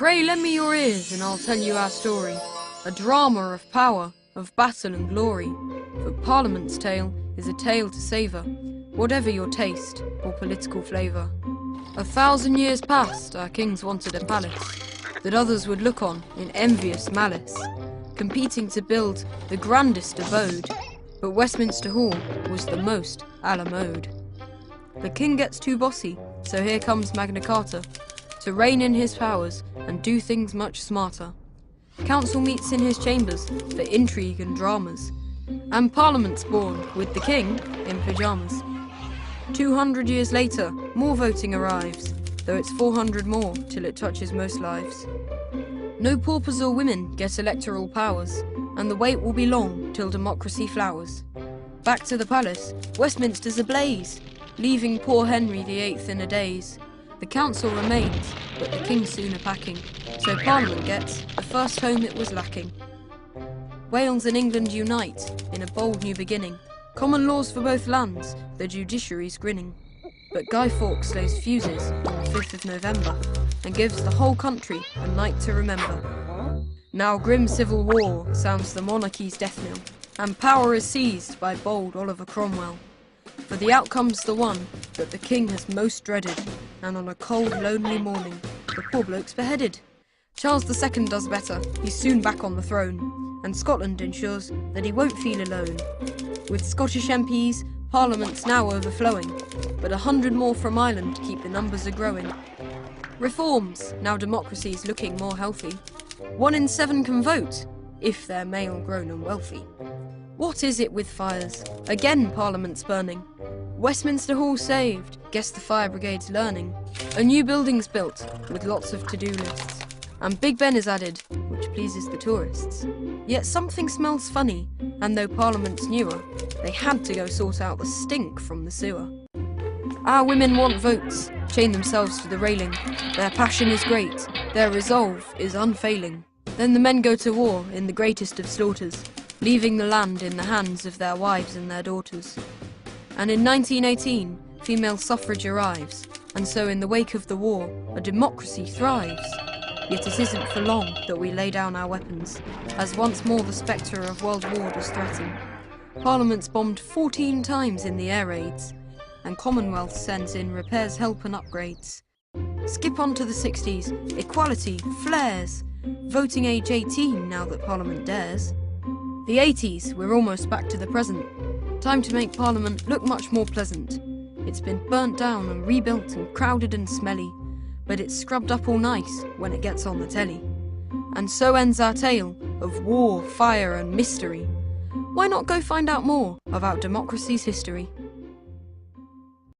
Pray lend me your ears, and I'll tell you our story, a drama of power, of battle and glory. For Parliament's tale is a tale to savour, whatever your taste or political flavour. 1,000 years past, our kings wanted a palace that others would look on in envious malice, competing to build the grandest abode, but Westminster Hall was the most a la mode. The king gets too bossy, so here comes Magna Carta, to rein in his powers and do things much smarter. Council meets in his chambers for intrigue and dramas, and Parliament's born with the king in pyjamas. 200 years later, more voting arrives, though it's 400 more till it touches most lives. No paupers or women get electoral powers, and the wait will be long till democracy flowers. Back to the palace, Westminster's ablaze, leaving poor Henry VIII in a daze. The council remains, but the king's soon a-packing, so Parliament gets the first home it was lacking. Wales and England unite in a bold new beginning. Common laws for both lands, the judiciary's grinning. But Guy Fawkes slays fuses on the 5th of November and gives the whole country a night to remember. Now grim civil war sounds the monarchy's death knell, and power is seized by bold Oliver Cromwell. For the outcome's the one that the king has most dreaded, and on a cold, lonely morning, the poor bloke's beheaded. Charles II does better, he's soon back on the throne, and Scotland ensures that he won't feel alone. With Scottish MPs, Parliament's now overflowing, but 100 more from Ireland keep the numbers a-growing. Reforms, now democracy's looking more healthy. 1 in 7 can vote, if they're male, grown and wealthy. What is it with fires? Again Parliament's burning. Westminster Hall saved, guess the fire brigade's learning. A new building's built, with lots of to-do lists. And Big Ben is added, which pleases the tourists. Yet something smells funny, and though Parliament's newer, they had to go sort out the stink from the sewer. Our women want votes, chain themselves to the railing. Their passion is great, their resolve is unfailing. Then the men go to war in the greatest of slaughters, leaving the land in the hands of their wives and their daughters. And in 1918, female suffrage arrives, and so in the wake of the war, a democracy thrives. Yet it isn't for long that we lay down our weapons, as once more the spectre of world war does threaten. Parliament's bombed 14 times in the air raids, and Commonwealth sends in repairs, help and upgrades. Skip on to the 60s, equality flares, voting age 18 now that Parliament dares. The 80s, we're almost back to the present. Time to make Parliament look much more pleasant. It's been burnt down and rebuilt and crowded and smelly, but it's scrubbed up all nice when it gets on the telly. And so ends our tale of war, fire and mystery. Why not go find out more about democracy's history?